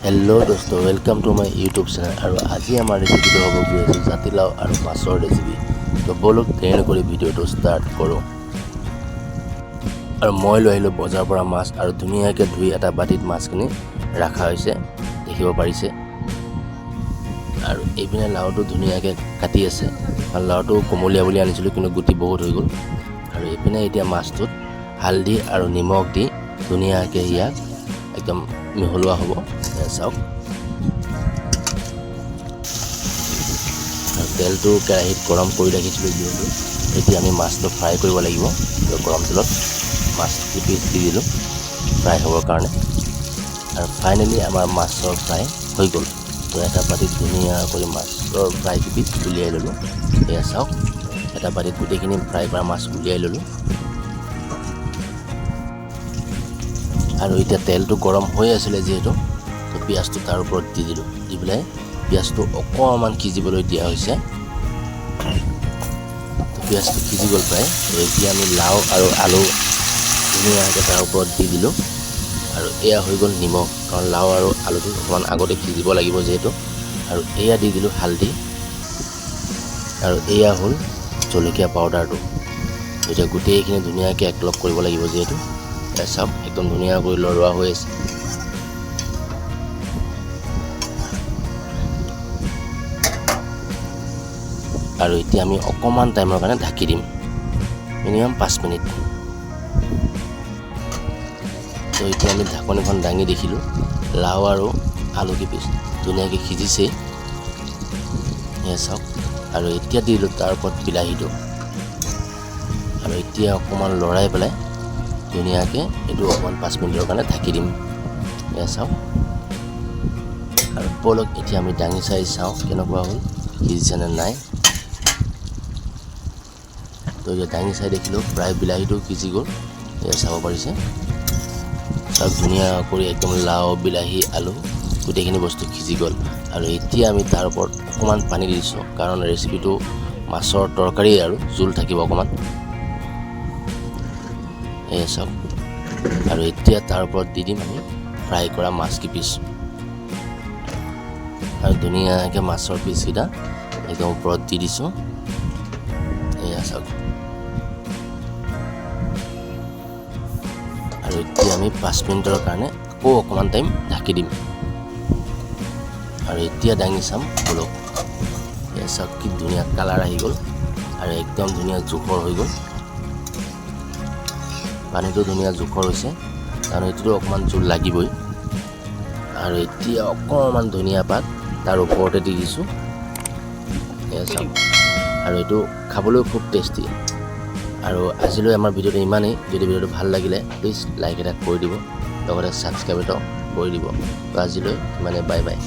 Hello दोस्तों welcome to my YouTube channel और आज आम रेसिपी हम गई आसो जातिलाव और माछर रेसिपी। तो बोलो देर नक भिडिओ स्टार्ट करो। और मैं लै आलो बजार पर माछ और धुनियाके धुई एटा बाटित माछखिनि रखा देखिब पारिसे। और এইপিনে लावটো धुनियाके काटि आछे। और लावটো कोमलिया बुली आनिছিলো किन्तु गुटी बहुत হৈ गल। और এইপিনে এতিয়া माछটোत हालधि और निमख दी धुनियाके ইয়াক एकदम मिहलुआ हम चाওক। तेल तो केराहीत गरम कर राखिছিলোঁ যিহেতু এতিয়া আমি মাছটো ফ্ৰাই কৰিব লাগিব। गरम तेলত माछ पिस দি দিলোঁ फ्राई হ'বৰ কাৰণে। और फाइनेली आमार माछर फ्राई হৈ গ'ল। तो এটা বাটিত ধুনীয়াকৈ মাছৰ ফ্ৰাই পিচ উলিয়াই ল'লোঁ। এয়া চাওক এটা বাটিত গোটেইখিনি ফ্ৰাই কৰা মাছ উলিয়াই ল'লোঁ। और इतना तेल तो गरम हो आছিলে যেহেতু तो पियाज तो तार ऊपर दी दिलो दी पे पियाज तो अकमान सिजिबले दिया होइसे। तो पियाज तो सिजि गल प्राय। तो এতিয়া আমি लाव और आलू धुनियाके तार ऊपर दी दिलो। और एया हो गल निमख कारण लाव और आलू तो अकमान आगते सिजिब लागिब जेहेतु। और एया दी दिलो हालधि और एया हल जलकिया पाउडार। तो गोटेइखिनि धुनियाके एकलग करिब लागिब जेहेतु सब एकदम धुनिया लड़वा हो आछे। और इतना आम अकमान टाइমৰ কাৰণে ढाकी दिम मिनिमाम 5 मिनिट। तो इतना आम ढाकनीखन दाঙি देखिलो लाव और आलू पिस धुनियाके सिजिसे चाওক। और इतना दिलो तार ऊपर बिलाहीটো। और इतना अकमान लड़ाई पेলাই धुनियाके यू अकमान 5 मिनिटर कारण ढाकी दिम चाওক। और बोलक इतना आम दाঙি चाई चाওঁ केनेकुवा हल सिजिसे ना नाई। तो ये दाঙি चाई देखिलो प्राय बिलाहीটো सिजि गल या चाब पारिसे। सब धुनिया कर एकदम लाव बिलाही आलू गोटेइखिनि बस्तु सिजि गल। और इतना आम तार ऊपर अकमान पानी दिছোঁ कारण रेसिपिটো माछर तरकारी और जोल থাকিব अकमान सब। और इतना तार ऊपर दी दिम आम फ्राई करा माछ की पिस। और धुनियाके माछर पिसकेइटा एकदम ऊपर दी दिছোঁ चाওক। और इतना आम 5 मिनिटर कारण আকৌ अकमान टाइम ढाकी दिम। और इतना दाঙি चाम बोलक चाওক कि धुनिया कालार आहि गल और एकदम धुनिया जोखर हो गल। पानी तो धुनिया जोखर होइसे कारण ये अकमान जोल लागिबई। और इतना अकमान धुनिया पात तार ऊपरते दी दिছোঁ चाওক। और ये खाबলৈও खूब टेस्टी। और आजिলৈ आमार भिडिओটো इमानेই। যদি भिडिओটো ভাল লাগিলে प्लिज लाइक এটা কৰি দিব লগতে সাবস্ক্ৰাইব এটাও কৰি দিব। তো আজিলৈ ইমানেই বাই বাই।